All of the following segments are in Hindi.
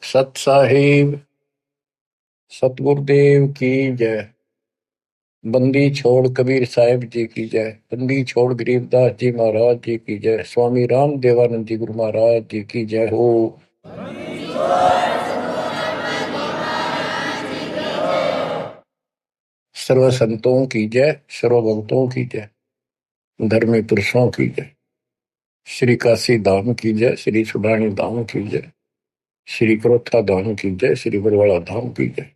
सत साहिब सतगुरुदेव की जय। बंदी छोड़ कबीर साहिब जी की जय। बंदी छोड़ गरीबदास जी महाराज जी की जय। स्वामी राम देवानंद जी गुरु महाराज जी की जय हो। सर्व संतों की जय, सर्व भक्तों की जय, धर्मी पुरुषों की जय। श्री काशी धाम की जय, श्री सुडानी धाम की जय, श्री क्रोथा धाम की जय, श्री बरवाड़ा धाम की जय।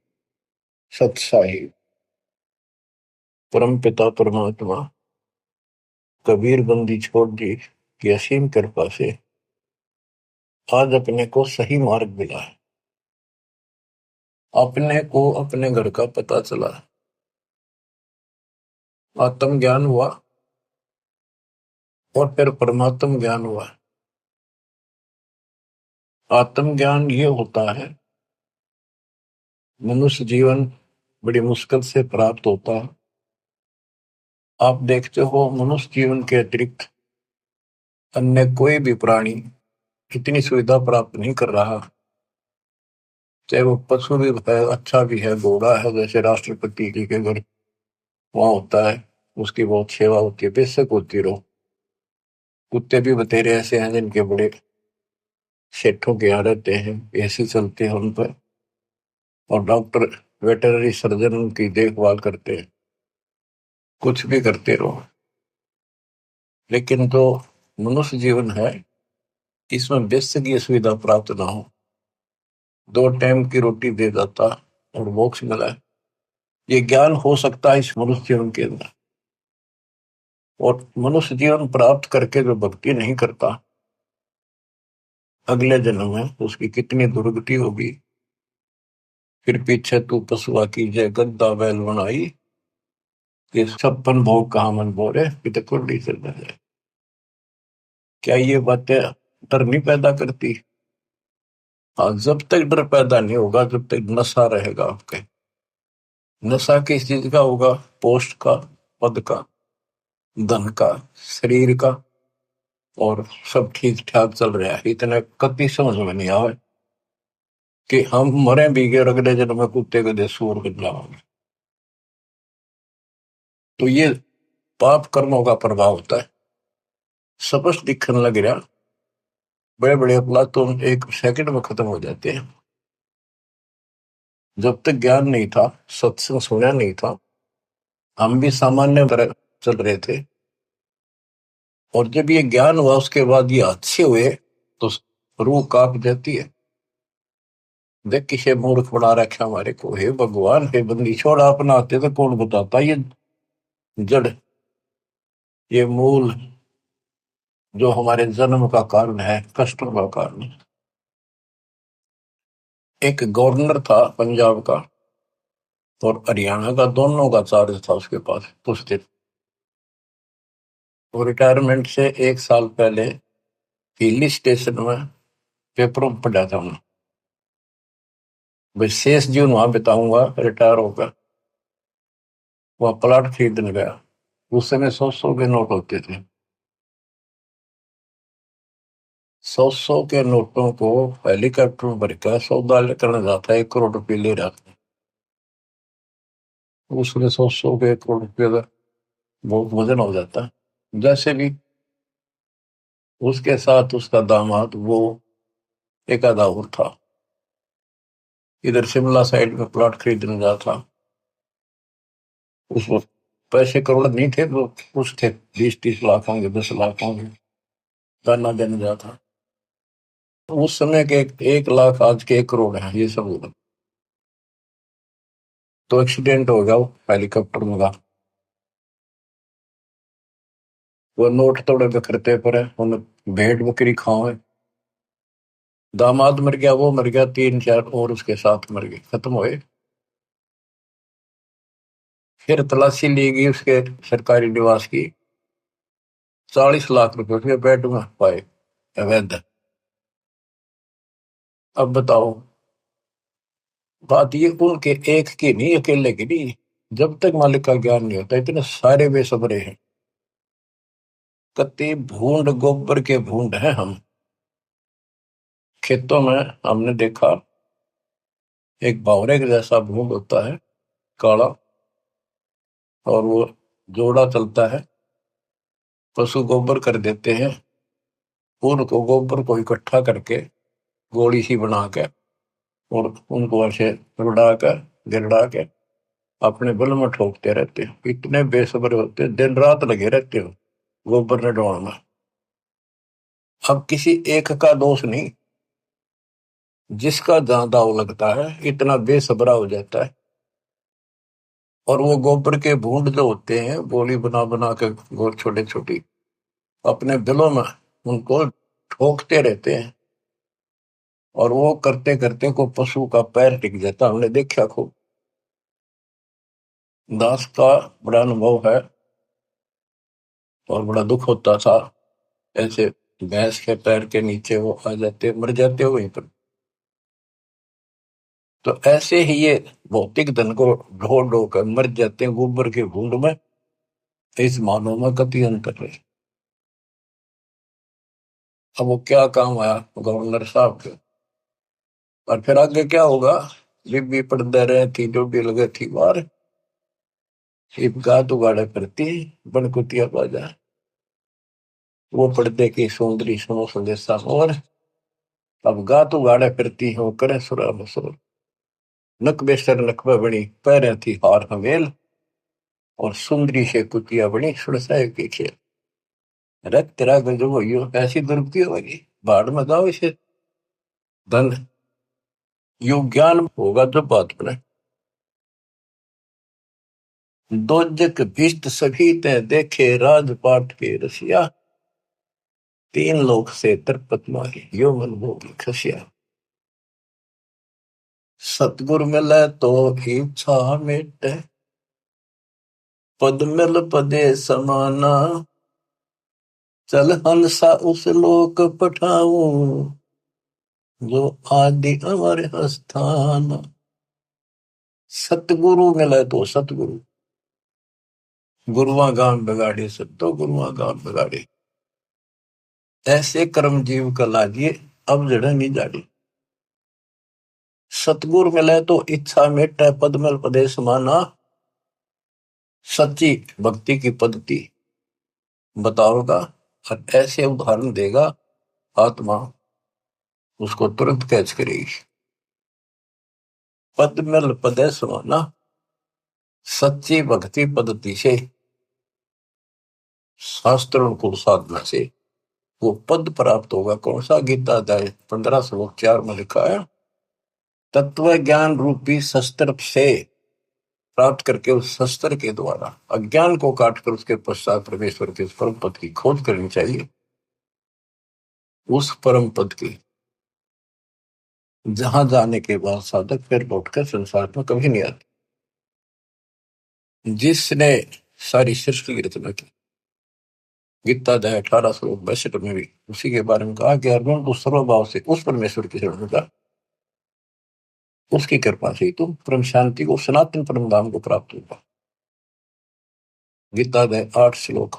सत साहिब परम पिता परमात्मा कबीर बंदी छोड़ जी की असीम कृपा से आज अपने को सही मार्ग मिला है। अपने को अपने घर का पता चला, आत्म ज्ञान हुआ और फिर परमात्म ज्ञान हुआ। आत्म ज्ञान ये होता है, मनुष्य जीवन बड़ी मुश्किल से प्राप्त होता है। आप देखते हो मनुष्य जीवन के अतिरिक्त अन्य कोई भी प्राणी इतनी सुविधा प्राप्त नहीं कर रहा। चाहे वो पशु भी है, अच्छा भी है, घोड़ा है, जैसे राष्ट्रपति जी के घर वहां होता है, उसकी बहुत सेवा होती है, बेशक होती रहो। कुत्ते भी बतेरे ऐसे हैं जिनके बड़े सेठों के यहाँ रहते हैं, ऐसे चलते हैं उन पर, और डॉक्टर वेटरनरी सर्जन उनकी देखभाल करते हैं। कुछ भी करते रहो, लेकिन जो मनुष्य जीवन है इसमें बेशक ये सुविधा प्राप्त ना हो। 2 टाइम की रोटी दे देता और मोक्ष मिला है, ये ज्ञान हो सकता है इस मनुष्य जीवन के अंदर। और मनुष्य जीवन प्राप्त करके जो भक्ति नहीं करता, अगले जन्म में उसकी कितनी दुर्गति होगी। फिर पीछे तू पशुआ की जय गद्दा बैल बनाई, ये 56 भोग कहा मन बोरे पिता कुंडी से जाए। क्या ये बातें डर नहीं पैदा करती? हाँ, जब तक डर पैदा नहीं होगा, जब तक नशा रहेगा आपके। नशा किस चीज का होगा? पोस्ट का, पद का, धन का, शरीर का, और सब ठीक ठाक चल रहा है, इतने कति समझ में नहीं आवे कि हम मरे भी गए और अगले जन्म में कुत्ते गधे सूअर बन जाओगे। तो ये पाप कर्मों का प्रभाव होता है, स्पष्ट दिखने लग रहा। बड़े बड़े अपराध तो 1 सेकंड में खत्म हो जाते हैं। जब तक ज्ञान नहीं था, सत्संग सुना नहीं था, हम भी सामान्य तरह चल रहे थे। और जब ये ज्ञान हुआ उसके बाद ये अच्छे हुए तो रूह कांप जाती है। देख किसे मूर्ख बना रखा हमारे को, हे भगवान, हे बंदी छोड़, अपना आते तो कौन बताता। ये जड़, ये मूल जो हमारे जन्म का कारण है, कष्टों का कारण है। एक गवर्नर था पंजाब का और हरियाणा का, दोनों का चार्ज था उसके पास उस दिन। वो रिटायरमेंट से 1 साल पहले हिली स्टेशन में पेपरों में पढ़ा था उन्होंने, शेष जीवन वहां बिताऊंगा रिटायर होकर। वह प्लाट खरीदने गया। उस समय 100-100 के नोट होते थे। 100-100 के नोटों को हेलीकॉप्टर में भरकर सौदा करने जाता है, 1 करोड़ रुपये ले रहा था। उसमें 100-100 के 1 करोड़ रुपये का बहुत वजन हो जाता है। जैसे भी उसके साथ उसका दामाद, वो एक आधा और था, इधर शिमला साइड में प्लॉट खरीदने जाता। उस वक्त पैसे करोड़ नहीं थे तो कुछ थे, 20-30 लाख होंगे, 10 लाख होंगे, दाना देने जाता। उस समय के 1 लाख आज के 1 करोड़ है, ये सब होगा। तो एक्सीडेंट हो गया वो हेलीकॉप्टर में। वो नोट तोड़े बिखरते पड़े, उन्हें भेड़ बकरी खाओ। दामाद मर गया, वो मर गया, 3-4 और उसके साथ मर गए, खत्म हुए। फिर तलाशी ली गई उसके सरकारी निवास की, 40 लाख रुपए उसके बेड में पाए अवैध। अब बताओ, बात ये उनके एक की नहीं, अकेले की नहीं। जब तक मालिक का ज्ञान नहीं होता, इतने सारे बेसब्रे हैं। कति भूंड, गोबर के भूंड हैं हम। खेतों में हमने देखा एक भावरे के जैसा भूड होता है, काला, और वो जोड़ा चलता है। पशु गोबर कर देते हैं, उनको गोबर को इकट्ठा करके गोली सी बना के और उनको ऐसे रुड़ा कर गिरड़ा के अपने बल में ठोकते रहते हैं। इतने बेसब्र होते हैं, दिन रात लगे रहते हो गोबर ने ढोना। अब किसी एक का दोष नहीं, जिसका जहां दाव लगता है इतना बेसब्रा हो जाता है। और वो गोबर के बूंद जो होते हैं, गोली बना बना के गोल छोटे छोटी अपने बिलों में उनको ठोकते रहते हैं। और वो करते करते को पशु का पैर टिक जाता, हमने देखा खूब। दास का बड़ा अनुभव है और बड़ा दुख होता था। ऐसे भैंस के पैर के नीचे वो आ जाते, मर जाते वहीं पर। तो ऐसे ही ये भौतिक धन को ढो ढो कर मर जाते हैं गोबर के भूड में। इस मानव में कति अंतर है। अब वो क्या काम आया गवर्नर साहब के, और फिर आगे क्या होगा। बीबी पड़दे रहे थी, डोडी लगे थी बार, इब गात उगाड़े फिरती बनकुतिया बाजा। वो पर्दे की सौंदरी सुनो संदेशा और अब गात उगाड़े फिरती हो करे सुरा मसूर। नक बेसर नकबा बनी पैर थी हार हमेल, और सुंदरी से कुतिया बनी सुरसाए की खेल। रख तेरा गजब हो ऐसी दुर्गति होगी, बाढ़ में जाओ इसे धन यु ज्ञान होगा जब बात बने। दोजक भिष्ट सभी ते देखे राजपाट के रसिया, तीन लोक से तरपत माही यो मन भोगी खसिया। सतगुरु मिले तो इच्छा मिटे, पद मिल पदे समाना। चल हंसा उस लोक पठाऊं, जो आदि अमर स्थान। सतगुरु मिले तो सतगुरु, गुरुआ गाम बिगाड़ी सब तो गुरुआ गाम बिगाड़ी। ऐसे कर्म जीव का लागिए, अब जड़ नहीं जाड़ी। सतगुरु मिले तो इच्छा मिटे, पद मिल पदे समाना। सच्ची भक्ति की पद्धति बताओगा और ऐसे उदाहरण देगा, आत्मा उसको तुरंत कैच करेगी। पद मिल पदे समाना, सच्ची भक्ति पद्धति से, शास्त्र अनुकूल साधना से वो पद प्राप्त होगा। कौन सा? गीता अध्याय 15 श्लोक 4 में लिखा है, तत्व ज्ञान रूपी शस्त्र से प्राप्त करके उस शस्त्र के द्वारा अज्ञान को काटकर उसके पश्चात परमेश्वर के परम पद की खोज करनी चाहिए। उस परम पद की जहां जाने के बाद साधक फिर लौटकर संसार में कभी नहीं आते। जिसने सारी सृष्टि की रचना की, गीता अध्याय 18 श्लोक 62 में भी उसी के बारे में कहा कि अर्जुन तू सर्वभाव से उस परमेश्वर की शरण जा, उसकी कृपा से तुम परम शांति को, सनातन परम धाम को प्राप्त होगा। गीता अध्याय 8 श्लोक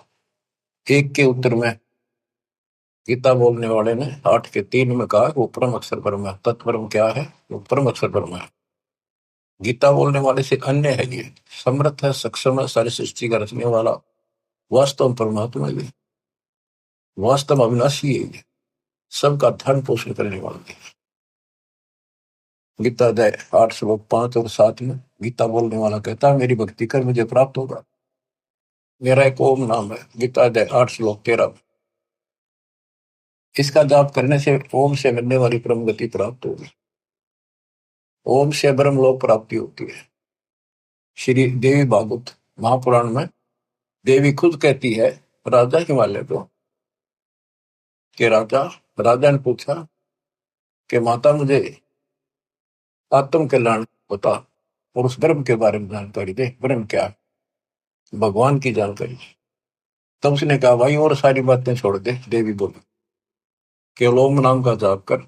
1 के उत्तर में गीता बोलने वाले ने 8 के 3 में कहा वो परम अक्षर ब्रह्म है। तत्परम क्या है? वो परम अक्षर ब्रह्म है। गीता बोलने वाले से अन्य है, ये समर्थ है, सक्षम है, सारी सृष्टि का रचने वाला वास्तव परमात्मा है, वास्तव अविनाशी है, ये सबका धन पोषण करने वाला है। गीता अध्याय 8 श्लोक 5 और 7 में गीता बोलने वाला कहता है मेरी भक्ति कर मुझे प्राप्त होगा। मेरा एक ओम नाम है। गीता अध्याय 8 श्लोक 13 में इसका जाप करने से ओम से मिलने वाली परम गति प्राप्त होगी। ओम से ब्रह्मलोक प्राप्ति होती है। श्री देवी भागवत महापुराण में देवी खुद कहती है राजा हिमालय को कि राजा ने पूछा कि माता मुझे आत्म कल्याण बता और उस ब्रह्म के बारे में जानकारी दे। ब्रह्म क्या है? भगवान की जानकारी। तब उसने कहा भाई और सारी बातें छोड़ दे। देवी बोली केवल ओम नाम का जाप कर,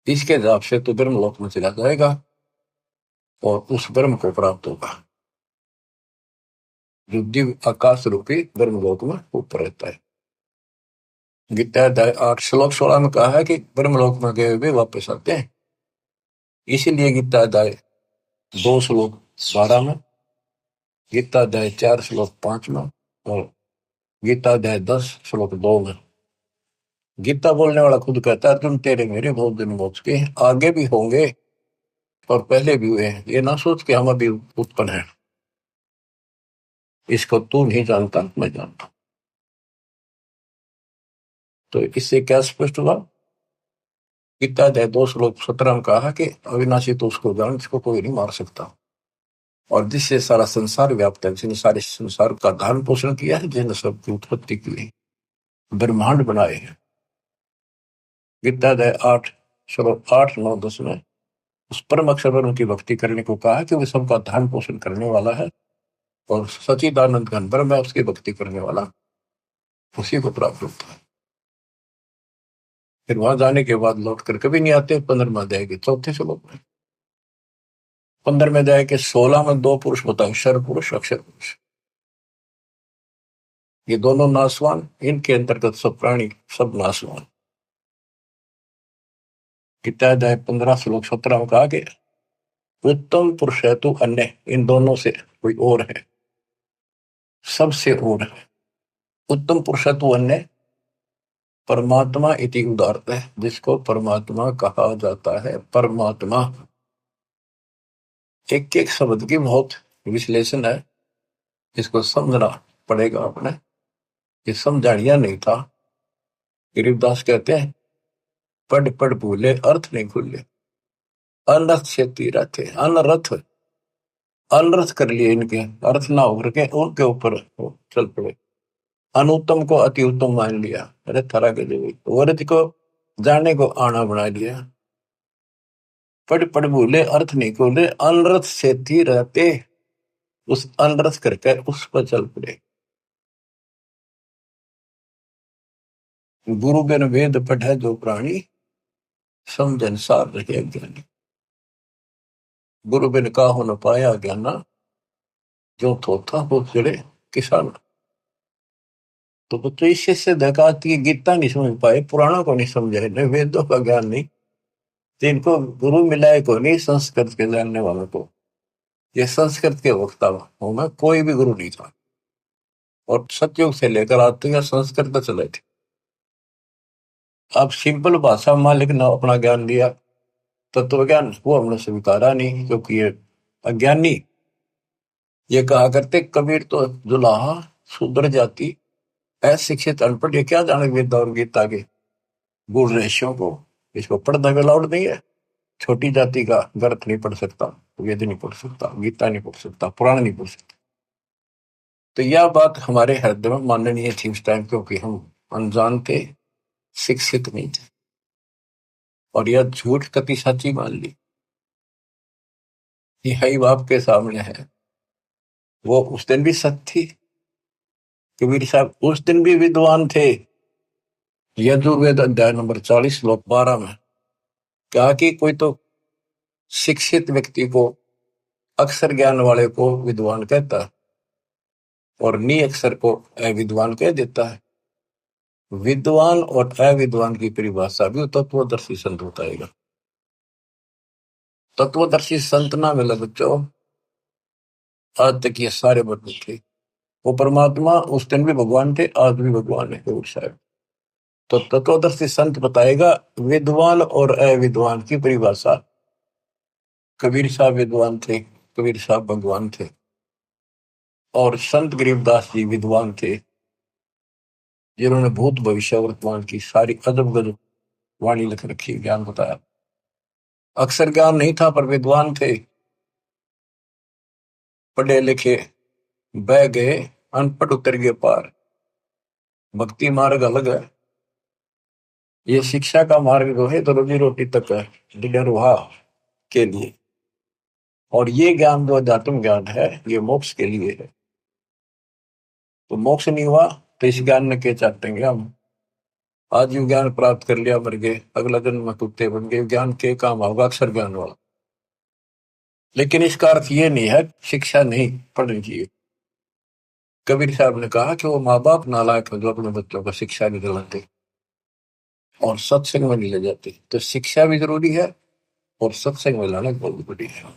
इसके जाप से तो ब्रह्मलोक में चला जाएगा और उस ब्रह्म को प्राप्त होगा जो दिव्य आकाश रूपी ब्रह्मलोक में ऊपर रहता है। गीता अध्याय 8 श्लोक 16 में कहा है कि ब्रह्मलोक में गए हुए वापस आते हैं। इसीलिए गीता अध्याय 2 श्लोक 12 में, गीता अध्याय 4 श्लोक 5 में, और गीता अध्याय 10 श्लोक 2 में गीता बोलने वाला खुद कहता है, तुम तेरे मेरे बहुत दिन मोक्ष के आगे भी होंगे और पहले भी हुए हैं। ये ना सोच के हम अभी उत्पन्न है, इसको तू नहीं जानता, मैं जानता। तो इससे क्या स्पष्ट हुआ? गीता अध्याय 2 श्लोक 17 में कहा कि अविनाशी तो उसको जान जिसको कोई नहीं मार सकता, और जिससे सारा संसार व्याप्त है, जिसने सारे संसार का धारण पोषण किया है, जिसने सबकी उत्पत्ति की है, ब्रह्मांड बनाए हैं। गीता अध्याय 8 श्लोक 8, 9, 10 में उस परम अक्षर पर उनकी भक्ति करने को कहा कि वे सबका धारण पोषण करने वाला है, और सचिदानंद घन ब्रह्म है, उसकी भक्ति करने वाला उसी को प्राप्त होता है। फिर वहां जाने के बाद लौट कर कभी नहीं आते। 15वें अध्याय के 4 श्लोक में, 15वें अध्याय के 16 में 2 पुरुष बताए, शर पुरुष, अक्षर पुरुष। ये दोनों नासवान, इनके अंतर्गत सब प्राणी, सब नासवान। गीता अध्याय 15 श्लोक 17 में कहा कि उत्तम पुरुष है तो अन्य, इन दोनों से कोई और है, सबसे और है। उत्तम पुरुष है तो अन्य परमात्मा इति उदारता है, जिसको परमात्मा कहा जाता है। परमात्मा एक एक शब्द की बहुत विश्लेषण है, इसको समझना पड़ेगा अपने। ये समझानिया नहीं था। गरीबदास कहते हैं, पढ़ पढ़ भूले अर्थ नहीं खुले, अनर्थ खेती रहते। अनर्थ अनर्थ कर लिए, इनके अर्थ ना होकर के उनके ऊपर चल पड़े। अनुत्तम को अति उत्तम मान लिया, अरे थरा के देवी वर्थ को जाने को आना बना लिया। पढ़ पढ़ भूले अर्थ नहीं खोले, अनर्थ खेती रहते, उस अनर्थ करके उस पर चल पड़े। गुरु बिन वेद पढ़े जो प्राणी, समझन सार रहे अज्ञानी। गुरु बिन काहू न पाया ज्ञाना, जो थोथा हो चिड़े किसान। तो बच्चों इससे से देखा कि गीता नहीं समझ पाए, पुराणों को नहीं समझे, न वेदों का ज्ञान नहीं, तो इनको गुरु मिला है को नहीं, संस्कृत के जानने वालों को। ये संस्कृत के वक्ता होगा, कोई भी गुरु नहीं था, और सतयुग से लेकर आज तक संस्कृत चले थे। अब सिंपल भाषा में मालिक ने अपना ज्ञान दिया, तत्व ज्ञान, वो हमने स्वीकारा नहीं, क्योंकि ये अज्ञानी। ये कहा करते कबीर तो जुलाहा शूद्र जाति, अशिक्षित अनपढ़, ये क्या जाने वेद और गीता के गुण रहस्यों को। इसको पढ़ना भी अलाउड नहीं है। छोटी जाति का ग्रंथ नहीं पढ़ सकता, वेद नहीं पढ़ सकता, गीता नहीं पढ़ सकता, पुराण नहीं पढ़ सकता। तो यह बात हमारे हृदय में माननीय थी उस टाइम, क्योंकि हम अनजान थे, शिक्षित नहीं थे, और यह झूठ कति सच्ची मान ली। यही बाप के सामने है। वो उस दिन भी सच थी। कबीर साहब उस दिन भी विद्वान थे। यजुर्वेद अध्याय नंबर 40 श्लोक 12 में कहा कि कोई तो शिक्षित व्यक्ति को, अक्षर ज्ञान वाले को विद्वान कहता है, और नी अक्षर को अविद्वान कह देता है। विद्वान और अविद्वान की परिभाषा भी तत्वदर्शी संत बताएगा। तत्वदर्शी संत ना मिला बच्चों, आज तक ये सारे बदले थे। वो परमात्मा उस दिन भी भगवान थे, आज भी भगवान है कबीर साहब। तो तत्वदर्शी संत बताएगा विद्वान और अविद्वान की परिभाषा। कबीर साहब विद्वान थे, कबीर साहब भगवान थे, और संत गरीबदास जी विद्वान थे, जिन्होंने भूत भविष्य वर्तमान की सारी अजब गजब वाणी लिख रखी, ज्ञान बताया। अक्षर ज्ञान नहीं था पर विद्वान थे, पढ़े लिखे बह गए, अनपढ़ उतर गए पार। भक्ति मार्ग अलग है, ये शिक्षा का मार्ग जो है तो रोजी रोटी तक है, निर्वाह के लिए। और ये ज्ञान जो अध्यात्म ज्ञान है, ये मोक्ष के लिए है। तो मोक्ष नहीं हुआ तो इस ज्ञान में क्या चाहते हैं हम? आज ये ज्ञान प्राप्त कर लिया, मर गए, अगला जन्म में कुत्ते बन गए, ज्ञान के काम होगा अक्षर ज्ञान वाला। लेकिन इसका अर्थ ये नहीं है शिक्षा नहीं पढ़नी चाहिए। कबीर साहब ने कहा कि वो माँ बाप नालायक है जो अपने बच्चों को शिक्षा नहीं दिलाते और सत्संग में नहीं ले जाते। तो शिक्षा भी जरूरी है और सत्संग में लाना बहुत बड़ी है।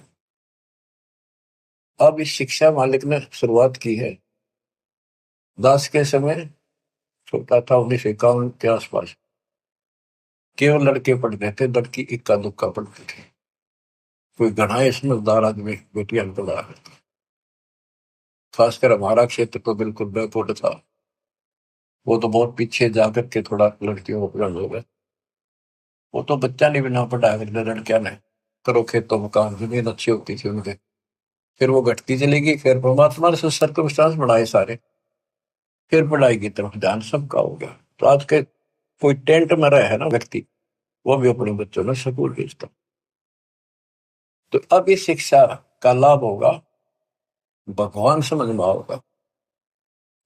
अब इस शिक्षा मालिक ने शुरुआत की है। दास के समय छोटा था, 1951 के आसपास, केवल लड़के पढ़ते थे, लड़की इक्का दुक्का पढ़ते थे। कोई घना समझदार आदमी बेटियां में पढ़ा है। खासकर हमारा क्षेत्र तो बिल्कुल बैकवर्ड था। वो तो बहुत पीछे जाकर के थोड़ा लड़कियों को पढ़ाने हो गए। वो तो बच्चा नहीं बिना पढ़ाया करते लड़कियां ने। करो खेतों में काम, जमीन अच्छी होती थी उनके। फिर वो घटती चलेगी, फिर परमात्मा से सर्कमस्टांस बढ़ाए सारे, फिर पढ़ाई की तरफ ध्यान सबका हो गया। तो आज के कोई टेंट में रहे है ना व्यक्ति, वो भी अपने बच्चों ने स्कूल भेजता। तो अब इस शिक्षा का लाभ होगा, भगवान समझ में होगा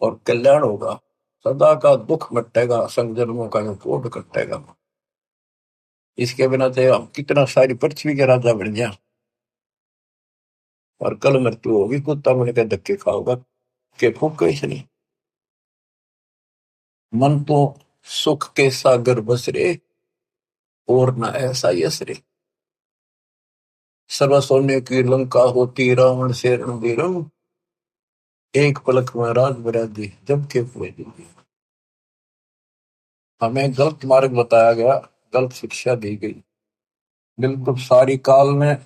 और कल्याण होगा। सदा का दुख मिटेगा, संजन्मों का कोट कटेगा। इसके बिना तो हम कितना सारी पृथ्वी के राजा बन गया, और कल मृत्यु होगी, कुत्ता बन के धक्के खाओगा के फूक कैसे नहीं। मन तो सुख के सागर बसरे, और न ऐसा यसरे। सर्व सोने की लंका होती, रावण से रणबीरम। एक पलक में राज बरादी, जब के हुए दी। हमें गलत मार्ग बताया गया, गलत शिक्षा दी गई। बिल्कुल सारी काल ने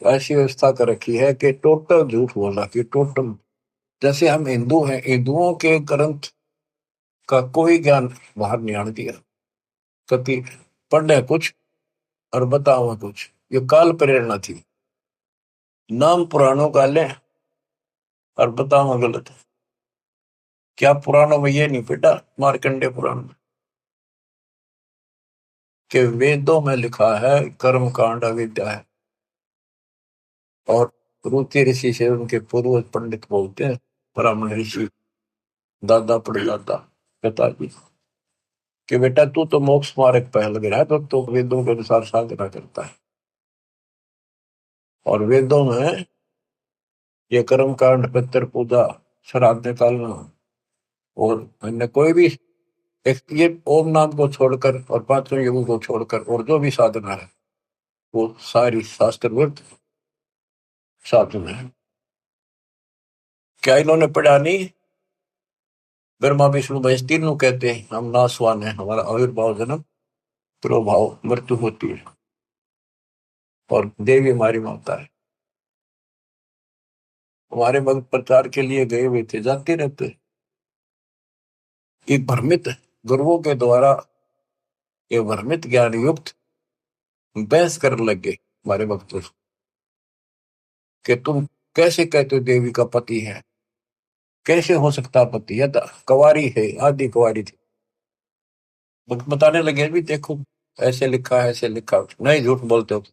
ऐसी व्यवस्था कर रखी है कि टोटल झूठ बोला कि टोटल। जैसे हम हिंदू हैं, हिंदुओं के ग्रंथ का कोई ज्ञान बाहर नहीं आने दिया। कभी पढ़े कुछ और बताओ कुछ, ये काल प्रेरणा थी। नाम पुराणों का लें और बताओ गलत। क्या पुराणों में ये नहीं बेटा, मार्कंडे पुराण में, कि वेदों में लिखा है कर्म कांड अविद्या है। और रुचि ऋषि से उनके पूर्वज पंडित बोलते हैं, ब्राह्मण ऋषि, दादा परदादा पिताजी, कि बेटा तू तो मोक्ष मार्ग पे लग रहा है, तो वेदों के अनुसार साधना करता है। और वेदों में ये कर्म कांड, पितृ पूजा, श्राद्ध निकालना, और अन्य कोई भी एक ये ओम नाम को छोड़कर और पांचों युगों को छोड़कर और जो भी साधना है, वो सारी शास्त्रविद साधना है। क्या इन्होंने पढ़ा नहीं? ब्रह्मा विष्णु महेश तीनों कहते हैं हम नासवान है, हमारा आविर्भाव जन्म प्रभाव मृत्यु होती है, और देवी हमारी माता है। हमारे भक्त प्रचार के लिए गए हुए थे, जाते रहते। एक भ्रमित गुरुओं के द्वारा ये भ्रमित ज्ञान युक्त बहस करने लग गए हमारे भक्तों से, कि तुम कैसे कहते हो देवी का पति है, कैसे हो सकता पति, या कवारी है, आदि कवारी थी। भक्त बताने लगे भी देखो ऐसे लिखा है, ऐसे लिखा है। नहीं, झूठ बोलते हो।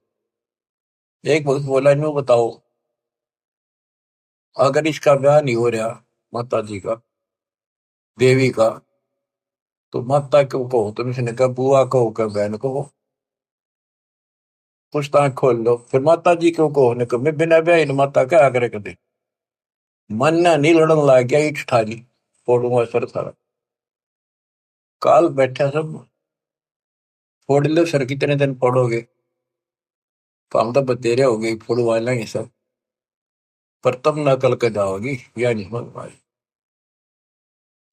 एक भक्त बोला, इन्हों बताओ अगर इसका ब्याह नहीं हो रहा माता जी का, देवी का, तो माता क्यों कहो तुम? इसने कहा बुआ कहो, क्या बहन कहो, पुछताछ खोल लो। फिर माता जी क्यों कहो? ने कहा मैं बिना ब्याह माता क्या आग्रह कर दे। मन ना नहीं लड़न लग गया, ईट ठाली फोड़ूंगा सर सारा। काल बैठा सब, फोड़ लो सर, कितने दिन फोड़ोगे? तो हम तो बतेरे हो गई, फोड़वा लेंगे सब, पर तब ना कल के जाओगी, या नहीं समझ पाए।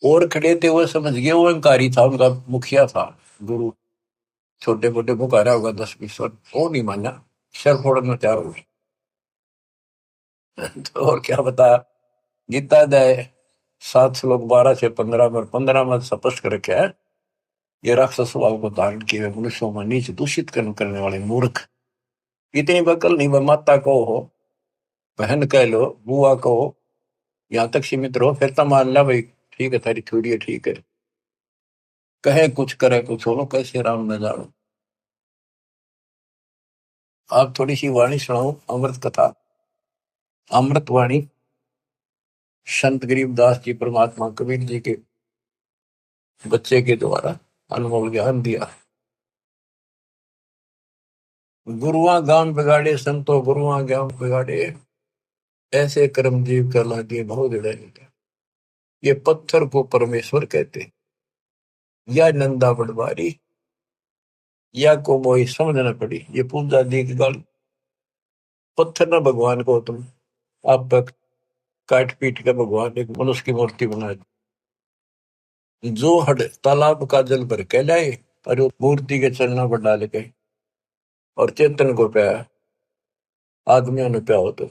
और खड़े थे वो समझ गए, वो अहंकारी था, उनका मुखिया था गुरु, छोटे मोटे पुकारा होगा 10-20 वर्ष, वो नहीं माना, सर फोड़ना तैयार हो गए। तो और क्या बताया? गीता अध्याय 7 श्लोक 12 से 15 में, 15 में स्पष्ट कर रखा है, ये राक्षस स्वभाव को धारण किए हुए मनुष्यों में नीच दूषित कर्म करने वाले मूर्ख, इतनी बकल नहीं, वह माता को हो, बहन कह लो, बुआ को हो, यहाँ तक सीमित रहो, फिर तो मान ला भाई ठीक है, तेरी थोड़ी है, ठीक है। कहे कुछ करे कुछ हो, कैसे राम न जानो। आप थोड़ी सी वाणी सुनाओ, अमृत कथा, अमृत वाणी, संत गरीबदास जी परमात्मा कबीर जी के बच्चे के द्वारा अनमोल ज्ञान दिया। गुरुआ गांव बिगाड़े संतो, गुरुआ गांव बिगाड़े, ऐसे कर्म जीव कर ला दिए बहुत जड़े। ये पत्थर को परमेश्वर कहते, या नंदा पटवारी, या को मोई समझ न पड़ी, ये पूजा दी की गाली। पत्थर ना भगवान को तुम आप तक काट पीट के भगवान एक मनुष्य की मूर्ति बना दी। जो हड तालाब का जल भर के लाए और वो मूर्ति के चरणों पर डाल के और चेतन को पाया, आदमियों ने पाया हो तो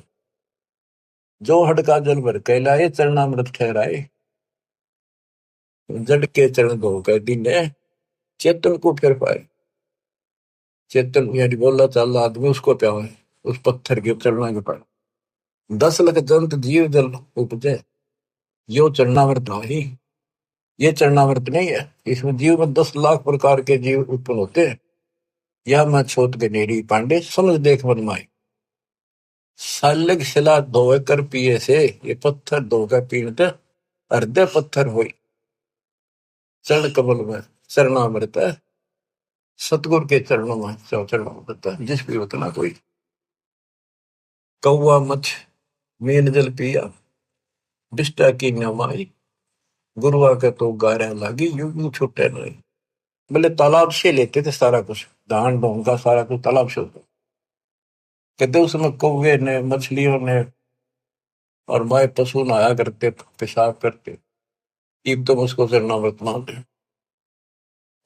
जो हड का जल भर के लाए चरणामृत ठहराए, जड़ के चरण धो कर दीने चेतन को फिर पाए। चेतन यानी बोला चाला आदमी उसको प्या है, उस पत्थर के चरणों के पाए। 10 लाख जंत जीव जल उपजे, यो चरणामृत नहीं, ये चरणामृत नहीं है। इसमें जीव में 10 लाख प्रकार के जीव उत्पन्न होते हैं। यह मैं छोट गनेरी पांडे समझ देख मन माई। सालग शिला धोए कर पिए से, ये पत्थर धोकर पीने हृदय पत्थर हुई। चरण कमल में चरणामृत है, सतगुरु के चरणों में चरणामृत है। जिस भी उतना कोई कौवा मछ मीन जल पिया, बिष्टा की नमाई, गुरुआ के तो गारा लागी, यूं यूं छूटे नहीं। बोले तालाब से लेते थे सारा कुछ, धान ढोंग का सारा कुछ तालाब से होता। कहते उसमें कौवे ने मछलियों ने और माए पशु नहाया करते पेशाब करते, ईब तो उसको चरणामृत मानते।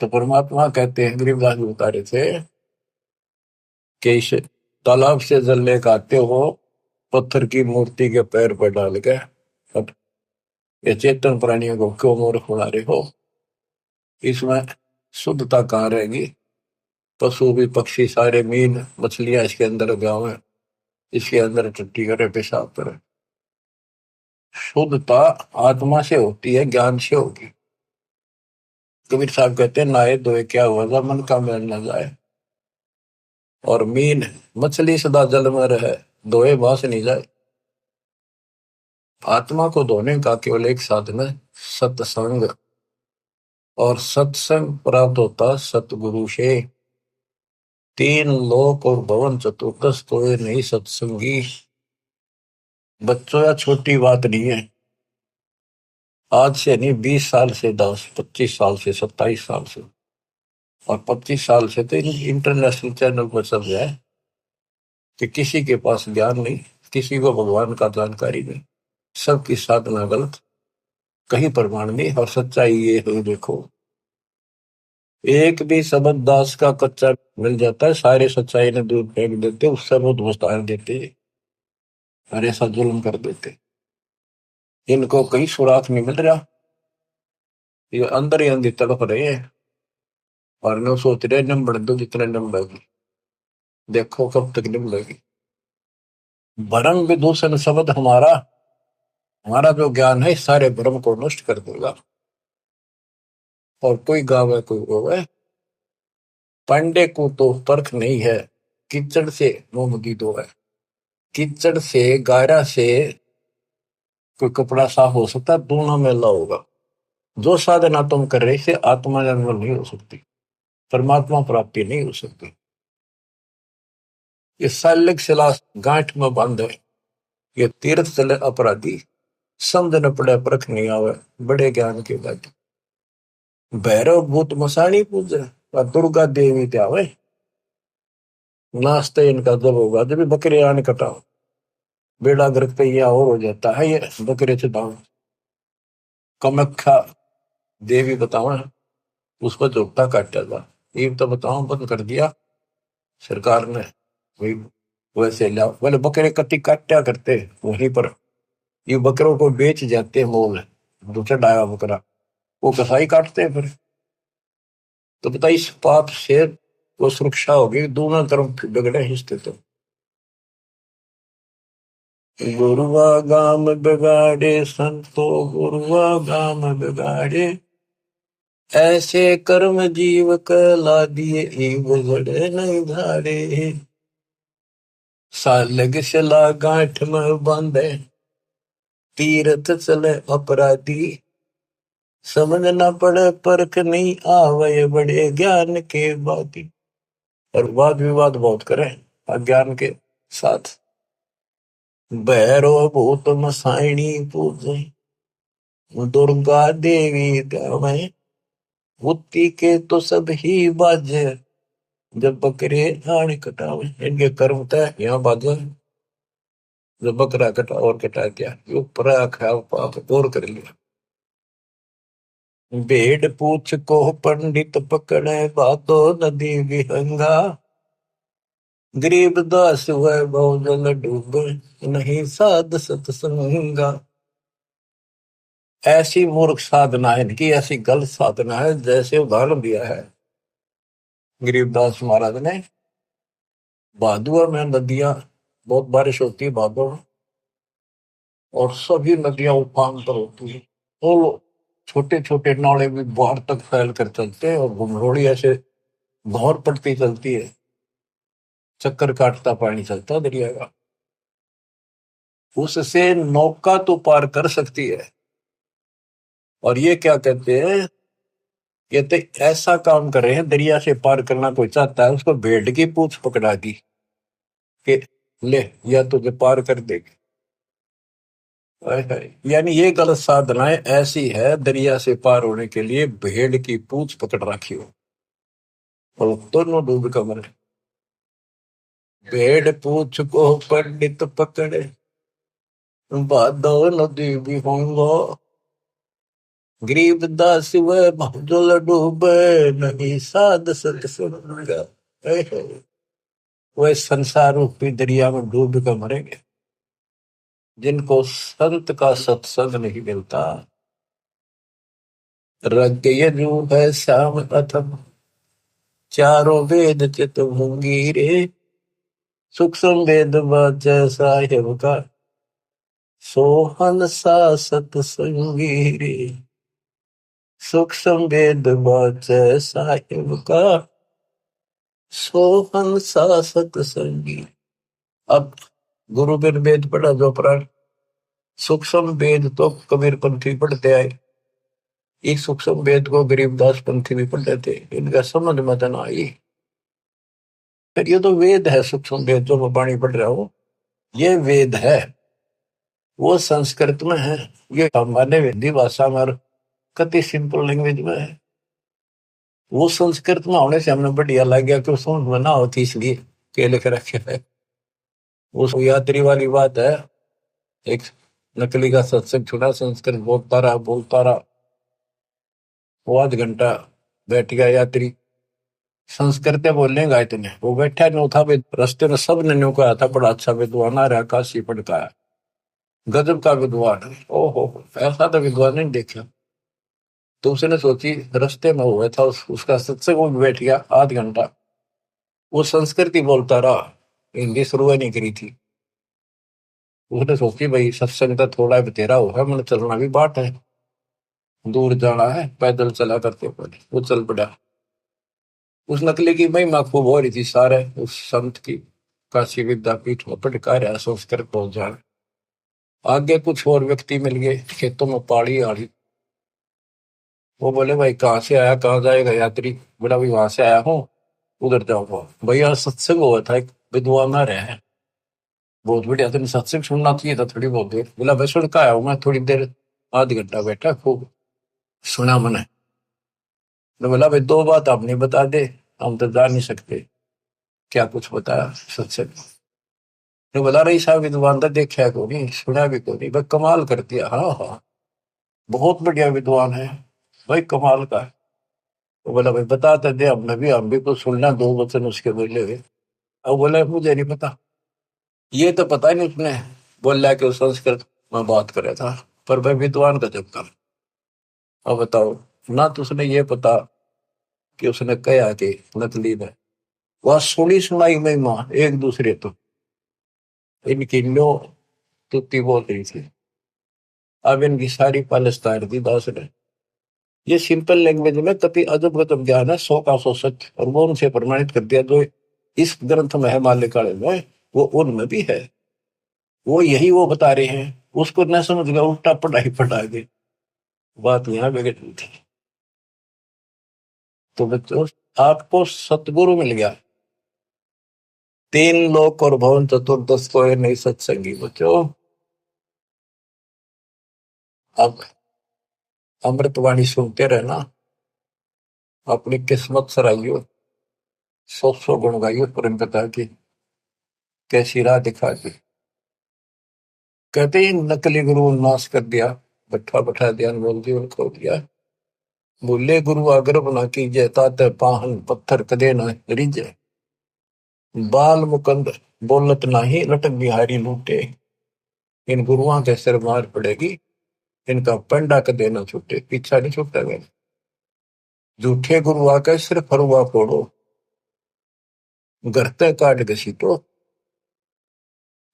तो परमात्मा कहते हैं गरीबदास जी बता रहे थे कि इस तालाब से जल लेकर आते हो, पत्थर की मूर्ति के पैर पर डाल के, अब ये चेतन प्राणियों को क्यों मूर्ख बना रहे हो? इसमें शुद्धता कहाँ रहेगी? पशु भी पक्षी सारे मीन मछलियां इसके अंदर गाँव है, इसके अंदर टट्टी करे पेशाब करे। शुद्धता आत्मा से होती है, ज्ञान से होगी। कबीर साहब कहते हैं नहाए धोए क्या हुआ, मन का मैल न जाए। और मीन मछली सदा जल में रहे, धोए बास नहीं जाए। आत्मा को धोने का केवल एक साधन है, सत्संग। और सत्संग प्राप्त होता सतगुरु से। 3 लोक और भवन चतुर्दश तो ये नहीं सत्संगी। बच्चों या छोटी बात नहीं है। आज से नहीं, 20 साल से 10 25 साल से 27 साल से और 25 साल से तो इंटरनेशनल चैनल पर सब है कि किसी के पास ज्ञान नहीं, किसी को भगवान का जानकारी नहीं, सबकी साधना गलत, कहीं प्रमाण नहीं। और सच्चाई ये है, देखो एक भी शब्द दास का कच्चा मिल जाता है, सारे सच्चाई ने दूर फेंक देते, उससे बहुत वस्तान देते और ऐसा जुल्म कर देते। इनको कहीं सुराख नहीं मिल रहा, ये अंदर ही अंदर तड़प रहे हैं और न सोच रहे नम बढ़ दो, जितने नम बढ़ेगी देखो कब तक निम लगी। भरम विदूषण शब्द हमारा, हमारा जो ज्ञान है सारे भ्रम को नष्ट कर देगा। और कोई गावे कोई रोवे, पांडे को तो परख नहीं है, कीचड़ से मोमगी दो है। कीचड़ से गारा से कोई कपड़ा साफ हो सकता, दोनों मेला होगा। जो साधना तुम कर रहे से आत्मा निर्मल नहीं हो सकती, परमात्मा प्राप्ति नहीं हो सकती। ये सालिक शिला गांठ में बंद है, ये तीर्थ चले अपराधी, समझ न पड़े परख नहीं आवे, बड़े ज्ञान के बाद। भैरव भूत मसाणी पूजे और दुर्गा देवी त्यावे, नाश्ते इनका जब होगा जब बकरे आने कटाओ, बेड़ा गर्क पे यह और हो जाता है। ये बकरे चटाओ, कमख्या देवी बताओ उस पर जोटा काटा था, ये तो बताओ बंद कर दिया सरकार ने। वही वैसे बोले बकरे कति काटा करते वहीं पर, ये बकरों को बेच जाते मोल, दूसरा डाया बकरा वो कसाई काटते हैं फिर। तो बता इस पाप से वो सुरक्षा होगी, दोनों तरफ बिगड़े हिस्से। तो गुरुआ गाम बिगाड़े संतो, गुरुआ गाम बिगाड़े, ऐसे कर्म जीव कला दिए जड़े नहीं धारे। सालग शिला गांठ में बांधे, तीर्थ चले अपराधी, समझ न पड़े परख नहीं आवे, बड़े ज्ञान के बाती। और वाद विवाद बहुत करें अज्ञान के साथ। भैरव भूत मसाइणी पूजे, दुर्गा देवी देवे, बुद्धि के तो सब ही बाजे, जब बकरे आने कटावे। इनके कर्म तय यहाँ बाजे। जो बकरा कटा और कटा दिया, यो परा खाया पाप और कर लिया। भेड़ पूछ को पंडित पकड़े, बातो नदी विहंगा। गरीब दास हुए बहुजन डूबे, नहीं साध सत्संगा। ऐसी मूर्ख साधना है इनकी, ऐसी गलत साधना है। जैसे उदाहरण दिया है गरीबदास महाराज ने, भादुआ में नदियां, बहुत बारिश होती है भादुआ में, और सभी नदियां उफान पर होती है। तो छोटे छोटे नाले भी बाहर तक फैल कर चलते हैं, और घुमरोड़ी ऐसे भौर पड़ती चलती है, चक्कर काटता पानी चलता दरिया का। उससे नौका तो पार कर सकती है। और ये क्या कहते हैं, ये तो ऐसा काम कर रहे हैं, दरिया से पार करना कोई चाहता है उसको भेड़ की पूंछ पकड़ा दी कि ले, या तुझे पार कर देगी। यानी ये गलत साधनाएं ऐसी है, दरिया से पार होने के लिए भेड़ की पूंछ पकड़ रखी हो, और दोनों डूब कर मरे। भेड़ पूंछ को पंडित पकड़े, बादो नदी भी होंगो। गरीब दास वह बहुजल डूबे, नहीं साध सत्संगा। वह संसार रूपी दरिया में डूब कर मरेंगे जिनको संत का सत्संग नहीं मिलता। रग यजु है श्याम अथम, चारों वेद चित भूंगी रे। सूक्ष्म वेद बाच साहेब का, सोहन सा सत्संगी रे। सूक्ष्म वेद बाच साहेब का, सोहन सा सत्संगी। अब गुरु बिन वेद पढ़ा जो प्राण, सूक्ष्म वेद तो कबीर पंथी पढ़ते आए, इस सूक्ष्म वेद को गरीबदास पंथी भी पढ़ते थे, इनका समझ मत न आई। फिर ये तो वेद है, सूक्ष्म वेद जो मैं वाणी पढ़ रहा हूं, ये वेद है, वो संस्कृत में है, ये हमारे हिंदी भाषा में कति सिंपल लैंग्वेज में है। वो संस्कृत में होने से हमने बढ़िया लग गया कि समझ में ना होती, इसलिए के लिख रखे है। वो यात्री वाली बात है, एक नकली का सत्संग सुना, संस्कृत बोलता रहा, वो आध घंटा बैठ गया यात्री, संस्कृत बोलेगा इतने, वो बैठा नहीं था, रास्ते में सब ने न्यू कहा था बड़ा अच्छा विद्वान आ रहा, काशी पढ़ता है, गजब का विद्वान। ओहो, ऐसा तो विद्वान नहीं देखा। तो उसने सोची, रास्ते में हुआ था उसका सत्संग, वो बैठ गया आध घंटा, वो संस्कृत ही बोलता रहा, हिंदी शुरू नहीं करी थी। उसने सोची भाई सत्संग तो थोड़ा बतेरा होगा, मैंने चलना भी बाट है, दूर जाना है, पैदल चला करते पड़े, वो चल पड़ा। उस नकली की महिमा खूब हो रही थी सारे उस संत की, काशी विद्यापीठ में पटकाया संस्कृत पहुंच जाए। आगे कुछ और व्यक्ति मिल गए खेतों में पाड़ी आड़ी, वो बोले भाई कहाँ से आया, कहाँ जाएगा यात्री, बोला भाई वहां से आया हूँ, उधर जाऊंगा। भैया सत्संग हुआ था, एक विद्वान आ रहे हैं, बहुत बढ़िया, तुम सत्संग सुनना चाहिए था थोड़ी बहुत देर। बोला भाई सुन का आया हूँ मैं, थोड़ी देर, आध घंटा बैठा, खूब सुना मैंने। तो बोला भाई दो बात आप नहीं बता दे, हम तो जा नहीं सकते। क्या कुछ बताया सत्संग? तो बोला रही साहब विद्वान तो देखा को नहीं, सुना भी को नहीं, भाई कमाल कर दिया। हाँ हाँ, बहुत बढ़िया विद्वान है भाई, कमाल का है। तो बोला भाई बताते दे, हम भी कुछ सुनना, दो वचन उसके बोले हुए। अब बोला मुझे नहीं पता, ये तो पता ही नहीं उसने बोला कि वो संस्कृत में बात करे था, पर भाई विद्वान का जब कर। अब बताओ ना, तो उसने ये पता कि उसने कहा कि नकली ने वह सुनी सुनाई महिमा एक दूसरे तो इनकी लो तुत्ती बोल रही थी। अब इनकी सारी पालस्तान दी दास ने, ये सिंपल लैंग्वेज में कति अजब गजब ज्ञान है, 100 का 100 सच, और वो उनसे प्रमाणित कर दिया। जो इस ग्रंथ में है माल्यकाल में, वो उनमें भी है, वो यही वो बता रहे हैं, उसको न समझ गया, उल्टा पढ़ाई पढ़ा के बात यहाँ बिगड़ रही थी। तो बच्चों, आपको सतगुरु मिल गया, तीन लोक और भवन चतुर्दश को नहीं सत्संगी बच्चों। अब अमृतवाणी सुनते रहना, अपनी किस्मत सराइयो, 100 गुण गाइयो परम पिता की, कैसी राह दिखा दी। कहते ही नकली गुरु नाश कर दिया, बैठा बैठा ध्यान बोल जीवन खो दिया। बोले गुरु आग्रह ना कीजिए, ताते पाहन पत्थर कदे न रिजे। बाल मुकंद बोलत नाही, लटक बिहारी लूटे। इन गुरुओं के सिर मार पड़ेगी, इनका पंडा कदे न छूटे। पीछा नहीं छूटा गया। झूठे गुरु आके सिर फरुआ फोड़ो, गरते काट घसीटो।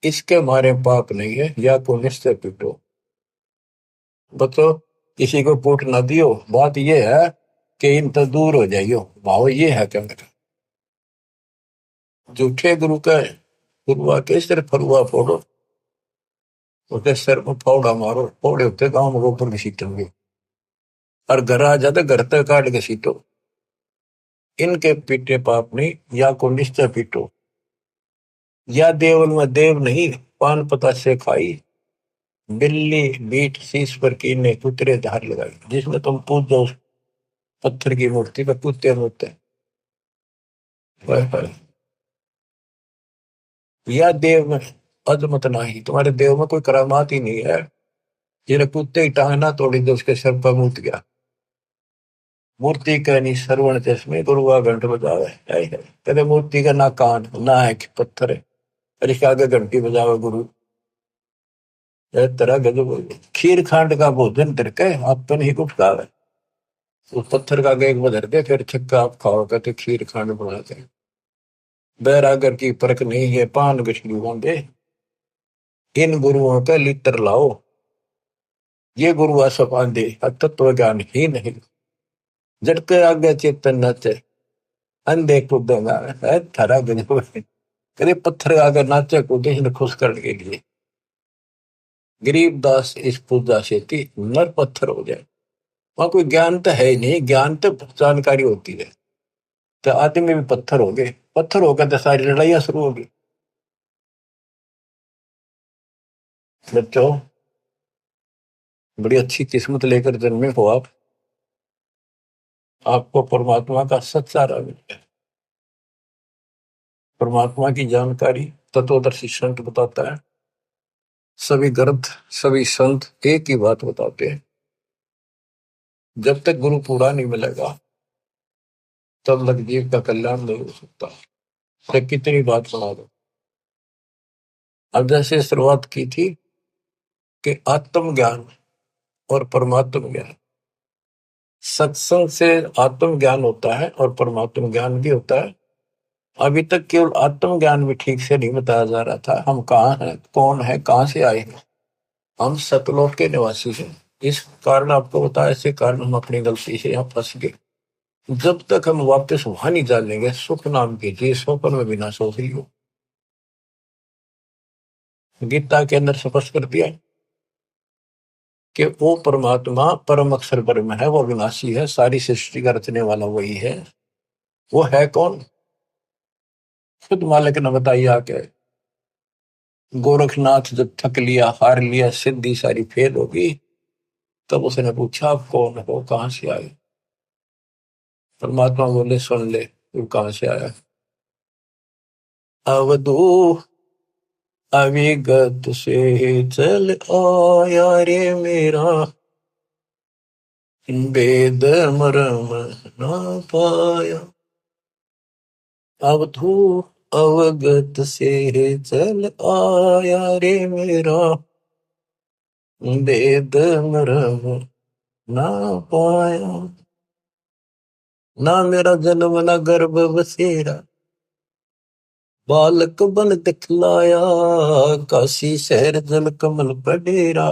इसके मारे पाप नहीं है, या को निश्चय पीटो। बतो किसी को पोट ना दियो, बात ये है कि इन तो दूर हो जाइयो। भाव ये है क्या मेरा। झूठे गुरु का गुरु आके सिर फरुआ फोड़ो, उसके सिर में फावड़ा मारो। फोड़े होते गांव में गोबर घसीटेंगे, और घर आ जाते घर तक काट घसीटो। इनके पीटे पाप नहीं, या को निश्चय पीटो। या देवल में देव नहीं, पान पता से खाई। बिल्ली बीट शीश पर कीने, कुतरे धार लगाई। जिसमें तुम पूजो उस पत्थर की मूर्ति पर कुत्ते रोते हैं। या देव में अजमत नहीं, तुम्हारे देव में कोई करामात ही नहीं है। जिन्हें कुत्ते की टांग ना तोड़ी तो उसके सर पर मूत गया। मूर्ति कहनी श्रवण चश्मे, गुरु का घंट बजावे। कहते मूर्ति का ना कान ना है कि पत्थर है, और इसके आगे घंटी बजावे गुरु। तरह गजब। खीर खांड का भोजन तिरके, आप तो नहीं कुछ खावे। उस पत्थर का गेग बदर दे, फिर छिक्का आप खाओ। कहते खीर खांड बनाते हैं। बैरागर की परख नहीं है, पान गछली होंगे। इन गुरुओं का लित्र लाओ, ये गुरु असपान दे, तत्व ज्ञान ही नहीं। झटके आगे चेतन नाचे, अंधे कूदेगा। थारा गजब। कदे पत्थर आगे नाचे कूदे, इन्हें खुश करने के लिए। गरीब दास इस पूजा से थी, नर पत्थर हो जाए। वहां कोई ज्ञान तो है ही नहीं, ज्ञान तो जानकारी होती है। तो आदमी भी पत्थर हो गए, पत्थर हो गए तो सारी लड़ाइयां शुरू होगी। बच्चों, बड़ी अच्छी किस्मत लेकर जन्मे हो आप। आपको परमात्मा का सच्चा रंग है। परमात्मा की जानकारी तत्वदर्शी संत बताता है। सभी ग्रंथ सभी संत एक ही बात बताते हैं, जब तक गुरु पूरा नहीं मिलेगा तब तक जीव का कल्याण नहीं हो सकता। तो कितनी बात सुना दो। अब जैसे शुरुआत की थी कि आत्मज्ञान और परमात्म ज्ञान, सत्संग से आत्म ज्ञान होता है और परमात्म ज्ञान भी होता है। अभी तक केवल आत्म ज्ञान भी ठीक से नहीं बताया जा रहा था। हम कहाँ हैं, कौन है, कहाँ से आए हैं। हम सतलोक के निवासी हैं। इस कारण आपको बताया, इसी कारण हम अपनी गलती से यहाँ फंस गए। जब तक हम वापस वहां नहीं जानेंगे, सुख नाम की चीज स्वप्न में बिना सो ही हो। गीता के अंदर स्पष्ट कर दिया कि वो परमात्मा परम अक्षर ब्रह्म है, वो विनाशी है, सारी सृष्टि का रचने वाला वही है। वो है कौन, खुद मालिक ने बताइए आके। गोरखनाथ जब थक लिया, हार लिया, सिद्धि सारी फेल होगी, तब उसने पूछा आप कौन हो, कहां से आए। परमात्मा बोले सुन ले, तू कहां से आया। अवधू अविगत से चल आया रे मेरा, वेद मरम ना पाया। अवधू अवगत से चल आया रे मेरा, वेद मरम ना पाया। ना मेरा जन्म ना गर्भ बसेरा, बालक बन दिखलाया। काशी शहर जल कमल पडेरा,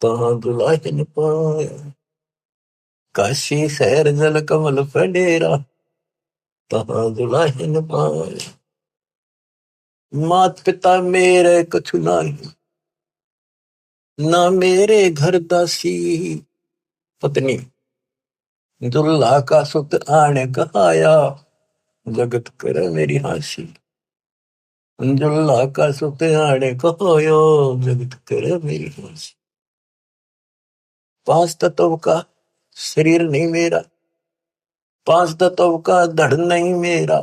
तहां दुलाहिन पाया। काशी शहर जल कमल पडेरा, तहां दुलाहिन पाया। मात पिता मेरे कछु नाही, ना मेरे घर दासी। पत्नी दुल्हा का सुत आने कहाया, जगत करे मेरी हासी। दुल्हा का सुत आने कहाया, जगत करे मेरी हासी। पांच तत्व का शरीर नहीं मेरा, पांच तत्व का धड़ नहीं मेरा।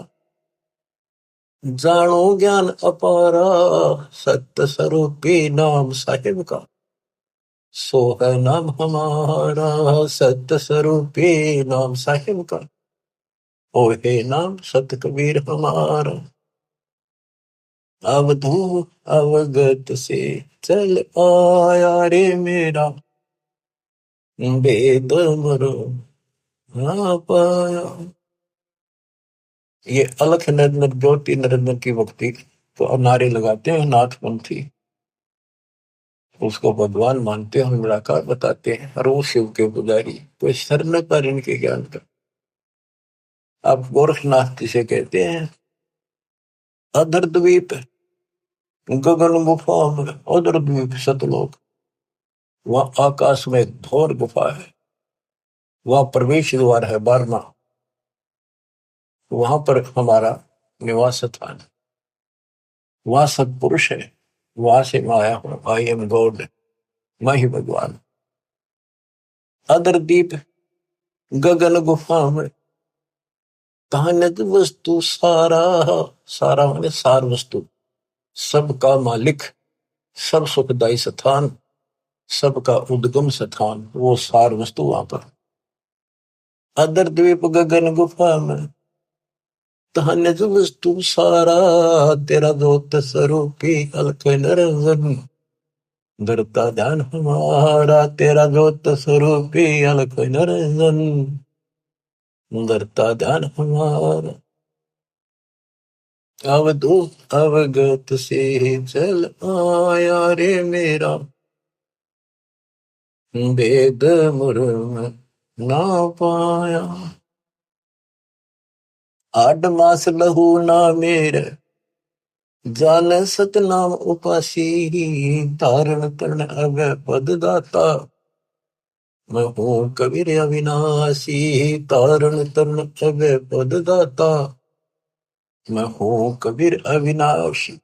जानो ज्ञान अपारा, सत्य स्वरूपी नाम साहिब का। सो है नाम हमारा, सत्य स्वरूपी नाम साहिब का। ओ हे नाम सत कबीर हमारा। अवधू अवगत से चल आया रे मेरा, वेद मरो ना पाया। ये अलख निरंजन ज्योति निरंजन की भक्ति तो नारे लगाते हैं नाथपंथी, उसको भगवान मानते हैं, निराकार बताते हैं, और वो शिव के पुजारी कोई सर न पर इनके ज्ञान का। आप गोरखनाथ जिसे कहते हैं, अधर द्वीप गगन गुफा में, अधर द्वीप सतलोक, वह आकाश में एक घोर गुफा है, वह प्रवेश द्वार है 12वां, वहां पर हमारा निवास स्थान, वह सत्पुरुष है, वहां से मैं आया हूं, आई एम गॉड, मैं ही भगवान। अदर दीप गगन गुफा में, कहानत वस्तु सारा, सारा माने सार वस्तु, सबका मालिक, सब सुखदायी स्थान, सबका उद्गम स्थान, वो सार वस्तु वहां पर। अदर द्वीप गगन गुफा में, कहानत वस्तु सारा, तेरा दोत स्वरूपी अलख निरंजन, धरता ध्यान हमारा, तेरा जोत स्वरूपी अलख निरंजन, धरता ध्यान हमारा। अवधूत अवगत से चल आया रे मेरा, वेद मुर्म ना पाया। 8 मास लहू ना मेरे, जान सतनाम उपासी, धारण करण अब पद दाता, मैं हूँ कबीर अविनाशी, तारण तरण अब पद दाता, मैं हूँ कबीर अविनाशी।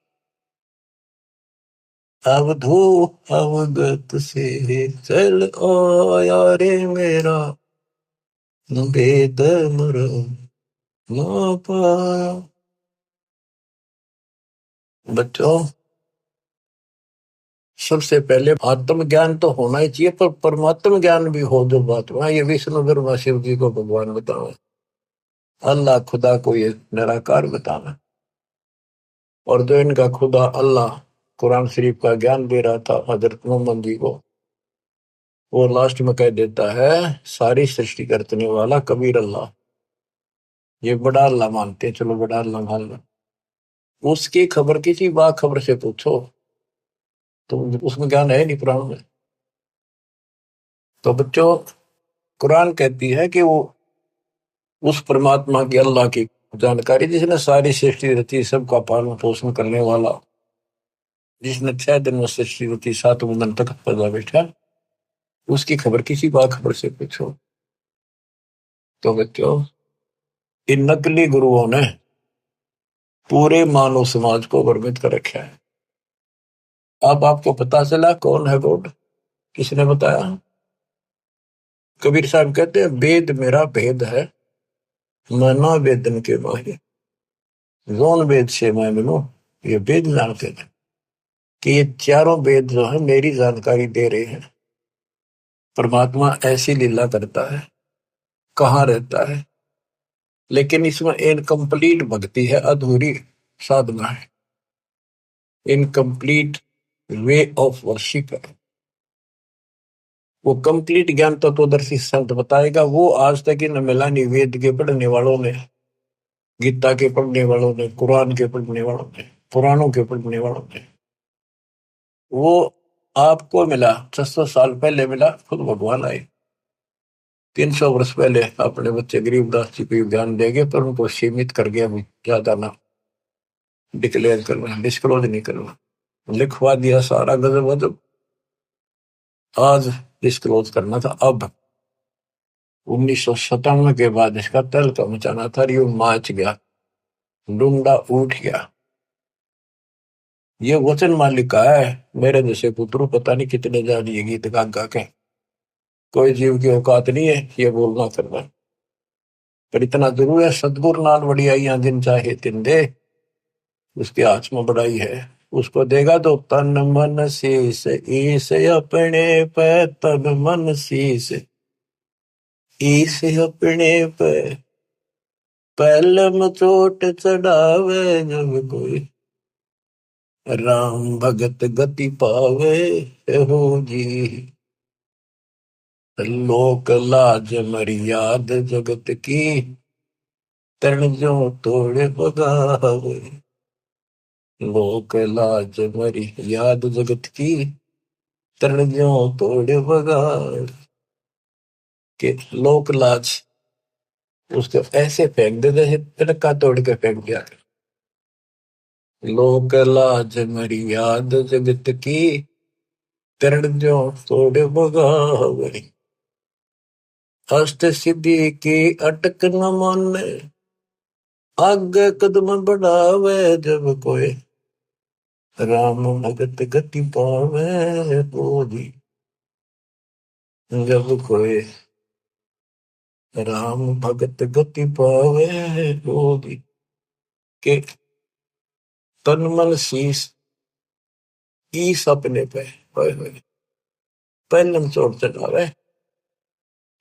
अवधू अवगत से चल आया रे मेरा, वेद मरम ना पाया। बच्चों, सबसे पहले आत्म ज्ञान तो होना ही चाहिए, पर परमात्म ज्ञान भी हो जो बात वहां, ये विष्णु ब्रह्मा शिव जी को भगवान बतावे, अल्लाह खुदा को ये निराकार बतावे। और जो इनका खुदा अल्लाह कुरान शरीफ का ज्ञान दे रहा था हजरत मोहम्मद जी को, वो लास्ट में कह देता है सारी सृष्टि करने वाला कबीर अल्लाह, ये बड़ा अल्लाह मानते हैं, चलो बड़ा अल्लाह मान लो। उसकी खबर किसी बाखबर से पूछो तो उसमें ज्ञान है नहीं कुरान में। तो बच्चों, कुरान कहती है कि वो उस परमात्मा की, अल्लाह की जानकारी, जिसने सारी सृष्टि रची, सबका पालन पोषण करने वाला, जिसने 6 दिन में सृष्टि रची, 7वें दिन तक पैदा बैठा, उसकी खबर किसी बाखबर से पूछो। तो बच्चों, इन नकली गुरुओं ने पूरे मानव समाज को भ्रमित कर रखा है। अब आपको पता चला कौन है गॉड, किसने बताया? कबीर साहब कहते हैं, वेद मेरा भेद है, मैं ना वेदन के माहिर, जोन वेद से मैं मिलूं, ये वेद जानते हैं कि ये चारों वेद जो है मेरी जानकारी दे रहे हैं। परमात्मा ऐसी लीला करता है, कहाँ रहता है, लेकिन इसमें इनकम्प्लीट भक्ति है, अधूरी साधना है, इनकम्प्लीट वे ऑफ वर्शिप है। वो कंप्लीट ज्ञान तत्वदर्शी संत बताएगा, वो आज तक इन मिला नहीं, वेद के पढ़ने वालों ने, गीता के पढ़ने वालों ने, कुरान के पढ़ने वालों ने, पुराणों के पढ़ने वालों ने। वो आपको मिला 600 साल पहले मिला, खुद भगवान आए 300 वर्ष पहले, अपने बच्चे गरीबदास जी को ध्यान देंगे, पर उनको सीमित कर गया, ज्यादा ना डिक्लेयर करना, डिस्क्लोज नहीं करना, लिखवा दिया सारा गजब वजब, आज डिस्क्लोज करना था। अब 1997 के बाद इसका तहलका मचाना था, यूं माच गया, डूंडा उठ गया। ये वचन मालिक का है, मेरे जैसे पुत्रु पता नहीं कितने जानिए गीत गा गा के, कोई जीव की औकात नहीं है ये बोलना करना, पर इतना जरूर है, सदगुरु नाल वड़ियाइयां जिन चाहे तिन दे, उसके हाथ में बड़ाई है, उसको देगा तो तन मन शीस, ईस अपने पे तन मन शीस, ईस अपने पे पहले में चोट चढ़ावे जब कोई, राम भगत गति पावे हो जी, लोक लाज मर्याद जगत की, तरण जो तोड़ बगावे, लोक लाज मर्याद जगत की, तरण जो तोड़ बगावे, के लोक लाज उसको ऐसे फेंक दे जैसे तिनका तोड़ के फेंक दिया। लोक लाज मर्याद जगत की, तरण जो तोड़ बगावे, अष्ट सिद्धि की अटक न माने, आगे कदम बढ़ावे जब कोई, राम भगत गति पावे बोधी, जब कोई राम भगत गति पावे बोधी, के तन मन शीस, ईस अपने पे पहलम चोट चढ़ावे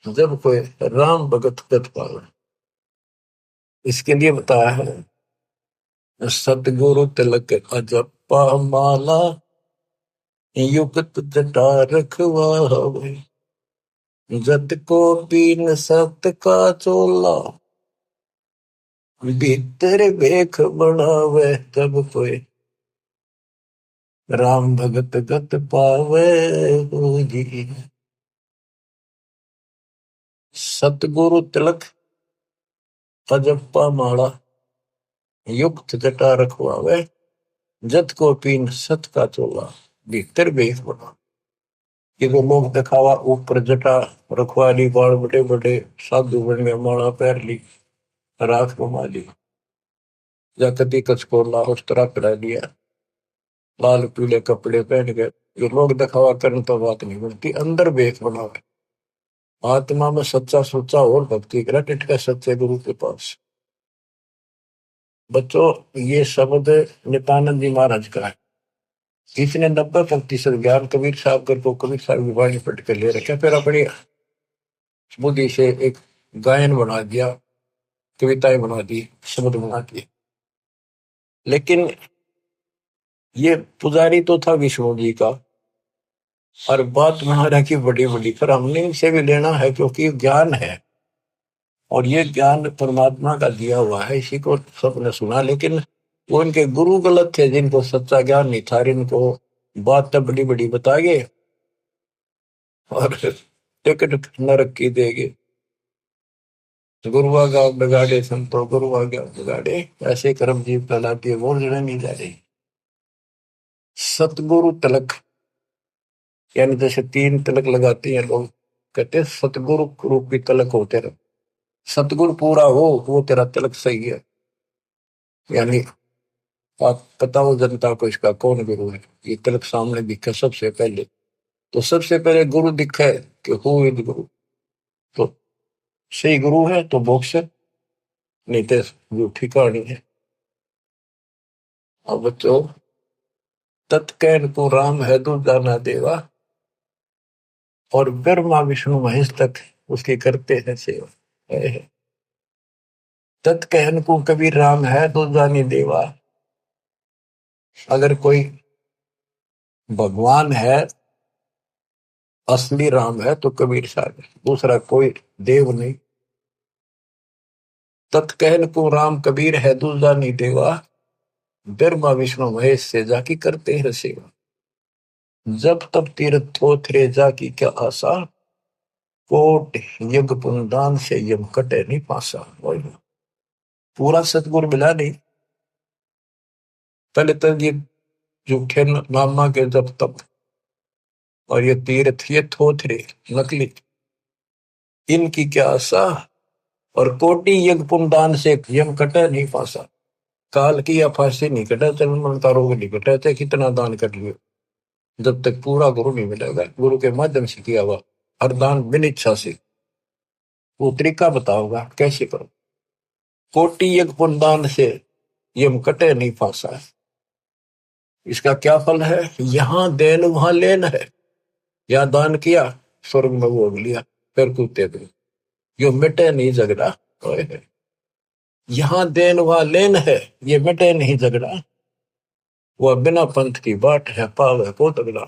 जब कोई राम भगत गत पावे। इसके लिए बताया है, सतगुरु तिलक अजपा माला, युक्त जटा रखवावे, जत को पीन सत का चोला, भीतर भेख बनावे तब कोई, राम भगत गत पावे हो जी। सतगुरु तिलक अजप्पा माला, युक्त जटा रखवावे, जत को पीन सत का चोला, भीतर भेख बना। ये तो लोग दिखावा, ऊपर जटा रखवा ली, बाल बड़े बड़े साधु बन गए, माला पैर ली, राख घुमा ली, या कदी कचकोला उस तरह करा लिया, लाल पीले कपड़े पहन गए। ये लोग दिखावा करने तो बात नहीं बनती, अंदर भेख बनावे, आत्मा में सच्चा सोचा और भक्ति करा, टिटका सच्चे गुरु के पास। बच्चों, ये शब्द नित्यानंद जी महाराज का है। इसने 90% ज्ञान कबीर साहब कर को कबीर साहब की वाणी पढ़ कर ले रखा, फिर अपनी बुद्धि से एक गायन बना दिया, कविताएं बना दी, शब्द बना दिए। लेकिन ये पुजारी तो था विष्णु जी का, और बात महाराज की बड़ी बड़ी, पर हमने इनसे भी लेना है क्योंकि ज्ञान है, और ये ज्ञान परमात्मा का दिया हुआ है, इसी को सबने सुना। लेकिन वो इनके गुरु गलत थे, जिनको सच्चा ज्ञान नहीं था, इनको बात तो बड़ी बड़ी बताएंगे और टिकट नरक की देंगे। गुरुआ गाँव बिगाड़े संतो, गुरुआ गाँव बिगाड़े, ऐसे कर्म जीव कहलाती है, वो जड़े नहीं जा रही। सतगुरु तिलक, यानी जैसे 3 तिलक लगाते हैं लोग, कहते हैं सतगुरु रूपी तिलक हो तेरा, सतगुरु पूरा हो वो तेरा तिलक सही है। यानी आप बताओ जनता को इसका कौन गुरु है, ये तिलक सामने दिखे सबसे पहले, तो सबसे पहले गुरु दिखे कि हु इज गुरु, तो सही गुरु है तो मोक्ष, नहीं तो झूठी कहानी है। अब बच्चों, तत्कैन को राम है दूजा ना देवा, और ब्रह्मा विष्णु महेश तक उसकी करते हैं सेवा। तत्कैन को कबीर राम है दूजा नहीं देवा, अगर कोई भगवान है, असली राम है तो कबीर साहब, दूसरा कोई देव नहीं। तत्कहन को राम कबीर है दूजा नहीं देवा, ब्रह्मा विष्णु महेश से जाकी करते हैं सेवा, जब तब तीर्थ थोथरे जाकी क्या आशा, कोट यज्ञ पुनदान से यम कटे नहीं पासा। पूरा सतगुरु मिला नहीं, पहले तो ये झूठे नामा के जब तब, और ये तीर्थ ये थोथरे नकली, इनकी क्या आशा, और कोटि यज्ञ पुनदान से यम कटे नहीं पासा। काल की या फांसी नहीं कटा, जन्म का रोग नहीं कटा, चाहे कितना दान कर लियो, जब तक पूरा गुरु नहीं मिलेगा, गुरु के माध्यम से किया हुआ हर दान बिन इच्छा से, वो तरीका बताओगा कैसे करो। कोटि यज्ञ पुनदान से ये मुकटे नहीं फांसा है। इसका क्या फल है? यहां देन वहां लेन है। या दान किया, स्वर्ग में भोग लिया, फिर कूदते गए। यो मिटे नहीं झगड़ा। ओए है। यहां देन वहां लेन है, ये मिटे नहीं झगड़ा। वह बिना पंथ की बाट है, पाव है को तगड़ा।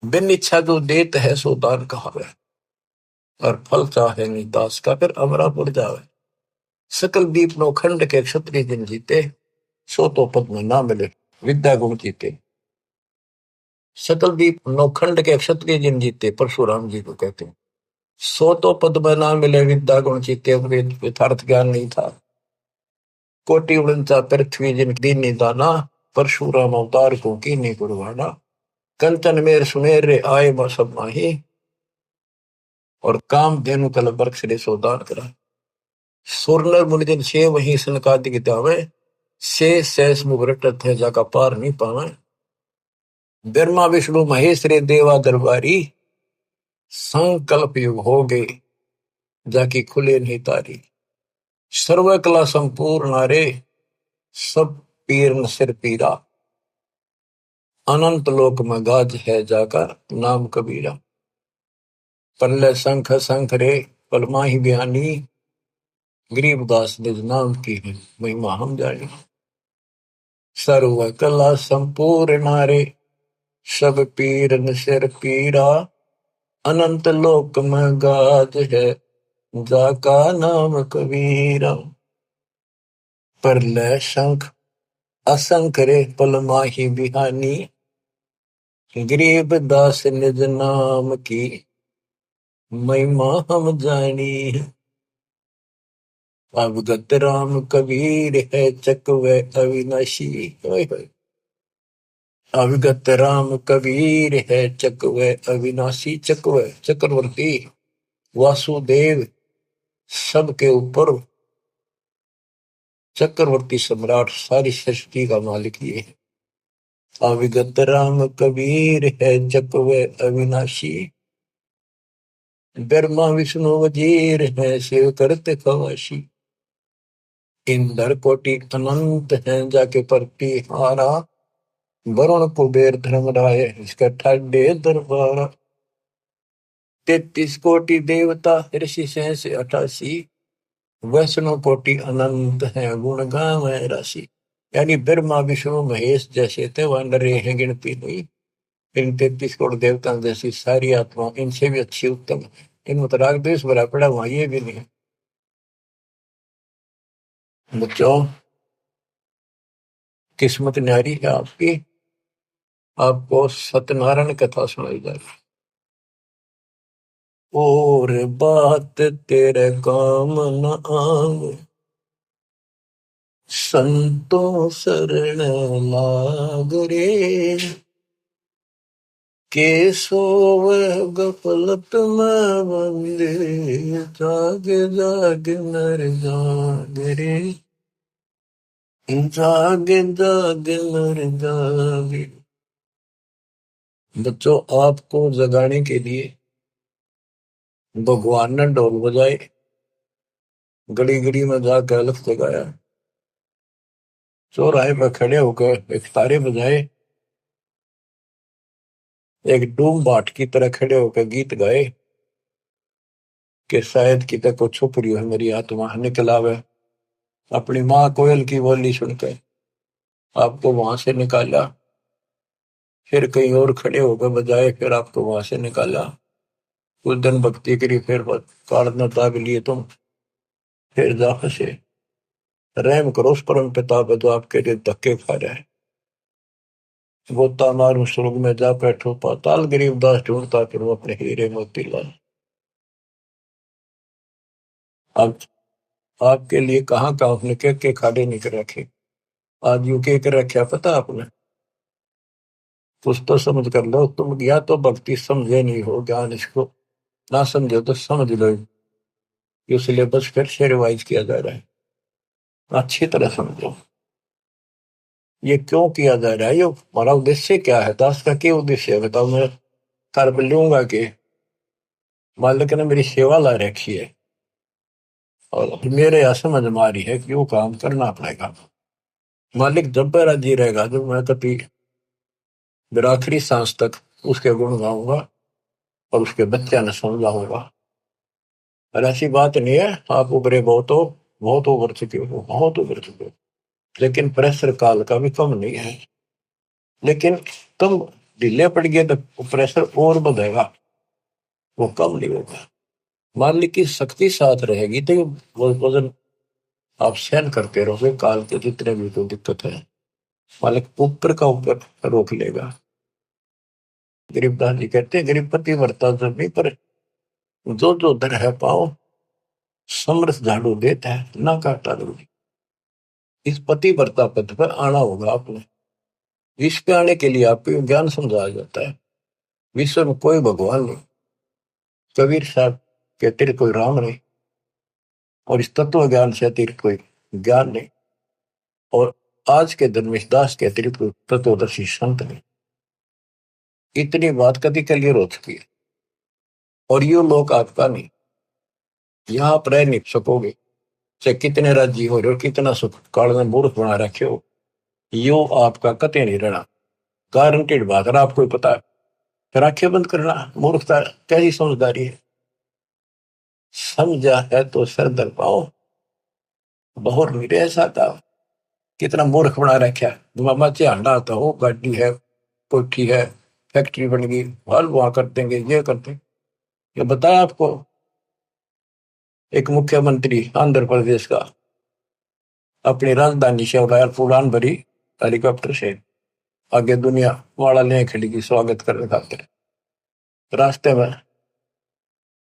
बिन इच्छा जो देत है सो दान कहावे, और फल चाहे नहीं दास का, फिर अमरा पड़ जावे। सकल दीप नो खंड के क्षत्रिय जिन जीते, सो तो पद में ना मिले विद्या गुण जीते। सकल दीप नौखंड के क्षत्रिय जिन जीते, परशुराम जी को कहते हैं। सो तो पद में ना मिले विद्या गुण जीते, यथार्थ ज्ञान नहीं था। कोटि उड़नचा पृथ्वी जिन दीन निदाना, परशुराम अवतार को की नहीं कुर्बाना। कंचन मेर सुमेर रे आए सब माही, और काम धेनु कल बरक्ष रे सोदान करा। सुरनर मुनिजन छे वही सनकादि गितावे, से सहस मुगरटत है जाका पार नहीं पावे। ब्रह्मा विष्णु महेश रे देवा दरबारी, संकल्प युग हो गए जाकी खुले नहीं तारी। सर्व कला संपूर्ण नारे, सब पीर न सिर पीरा। अनंत लोक में गाज है जाका नाम कबीरा। पल्ले शंख शंख रे पलमा ही बयानी, गरीबदास निज नाम की है महिमा हम जानी। सर्व कला संपूर्ण नारे, सब पीर न सिर पीरा। अनंत लोक में गाज है जाका नाम कबीरा। परलय शंख असंख रे पलमा ही बिहानी, गरीब दास निज नाम की महिमा हम जानी। अवगत राम कबीर है चकवे अविनाशी। अवगत राम कबीर है चकवे अविनाशी। चकवे चक्रवर्ती, वासुदेव सबके ऊपर चक्रवर्ती सम्राट, सारी सृष्टि का मालिक ये है। अविगत राम कबीर है चकवे अविनाशी, ब्रह्मा विष्णु वजीर है शिव करते खवाशी। इंद्र कोटि अनंत है जाके परती हारा, वरुण कुबेर धर्मराय इसका ठाडे दरबारा। 33 कोटि देवता ऋषि सहस 88, वैष्णव कोटि अनंत है गुण गावे राशि। यानी ब्रह्मा विष्णु महेश जैसे थे वह नरे हैं गिनती नहीं। इन 33 करोड़ देवताओं जैसी सारी आत्मा इनसे भी अच्छी उत्तम है। इनमें तो राग द्वेष भरा पड़ा, वहां ये भी नहीं है। बच्चों, किस्मत न्यारी है आपकी, आपको सत्यनारायण कथा सुनाई जा रही। और बात तेरे काम न आवे, संतों शरण लाग रे। के सोवे गफलत में बंदे, जाग जाग नर जाग रे। जाग जाग नर जाग। बच्चों, आपको जगाने के लिए भगवान ने ढोल बजाए, गली गली में जाकर अलख जगाया, चौराहे पर खड़े होकर एक तारे बजाए, एक डूम बाट की तरह खड़े होकर गीत गाए कि शायद कितने को छुप रही है मेरी आत्मा, निकल आवे। अपनी माँ कोयल की बोली सुनकर आपको वहां से निकाला, फिर कहीं और खड़े होकर बजाए, फिर आपको वहां से निकाला। कुछ दिन भक्ति करी, फिर काढ़ना दाब लिए तुम, फिर जा फंसे। रहम करो उस परम पिता पे जो आपके लिए धक्के खा रहा है। गोता मारू स्वर्ग में जा बैठो पाताल, गरीब दास ढूंढता फिर अपने हीरे मोती लाल। अब आपके लिए कहाँ का आपने के खाड़े नहीं कर रखे। आज यू के कर रखे पता आपने? कुछ तो समझ कर लो तुम, या तो भक्ति समझे नहीं हो, ज्ञान इसको ना समझो तो समझ लो। ये सिलेबस फिर से रिवाइज किया जा रहा है, अच्छी तरह समझो ये क्यों किया जा रहा है, ये हमारा उद्देश्य क्या है, दास का क्या उद्देश्य है बताओ। मैं कर लूंगा कि मालिक ने मेरी सेवा ला रखी है और मेरे यहाँ समझ में आ रही है कि वो काम करना पड़ेगा। मालिक जब मेरा जी रहेगा, जब मैं कभी मेरा आखिरी सांस तक उसके गुण गाऊंगा और उसके बच्चे ने समझाऊंगा। और ऐसी बात नहीं है आप उभरे बहुत हो, बहुत उभर चुके हो, बहुत उभर चुके हो, लेकिन प्रेशर काल का भी कम नहीं है। लेकिन तुम ढीले पड़ गए तो प्रेशर और बढ़ेगा, वो कम नहीं होगा। मालिक की शक्ति साथ रहेगी तो वो वजन आप सहन करते रहोगे, काल के जितने भी कोई दिक्कत है मालिक ऊपर का ऊपर रोक लेगा। गरीबदास जी कहते हैं गरीबपति वर्ता जब नहीं पर जो जो दर है पाओ, समरस झाड़ू देता है ना काटा रूढ़ी। इस पति वर्ता पद पर आना होगा आपने। विश्व पे आने के लिए आपको ज्ञान समझाया जाता है। विश्व में कोई भगवान नहीं, कबीर साहब के अतिरिक्त कोई राम नहीं, और इस तत्व ज्ञान से अतिरिक्त कोई ज्ञान नहीं, और आज के धर्मेश दास के अतिरिक्त कोई तत्वदर्शी संत नहीं। इतनी बात कभी क्लियर हो चुकी है। और ये लोग आपका नहीं, यहाँ आप रह नहीं सकोगे, चाहे कितने राज्य हो रहे हो, कितना सुख काल में मूर्ख बना रखे हो, यो आपका कते नहीं रहना। गारंटेड बात है, आपको ही पता है। फिर आंखें बंद करना मूर्खता, कैसी समझदारी है। समझा है तो सर दर पाओ, बहुत मेरे ऐसा था। कितना मूर्ख बना रखा है। मामा हंडा आता हो, गाड़ी है, कोठी है, फैक्ट्री बन गई, हल वहां कर देंगे, ये कर देंगे। ये बताया आपको एक मुख्यमंत्री आंध्र प्रदेश का अपनी राजधानी से उड़ान भरी हेलीकॉप्टर से, आगे दुनिया वाला ले खड़ी की स्वागत करने खातिर। रास्ते में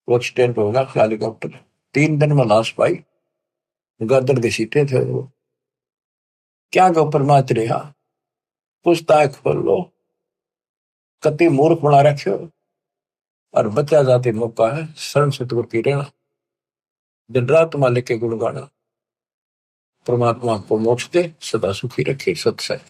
वो एक्सीडेंट होगा हेलीकॉप्टर, 3 दिन में लाश पाई, गदर घसीटे थे वो। क्या गो परमात रहा, पूछताछ खोल लो, कति मूर्ख बना रखे हो। और बचा जाते मौका है शर्म से दूर की रहना, दिन रात मालिक के गुण गाना। परमात्मा आपको मोक्ष दे, सदा सुखी रखे। सत्संग।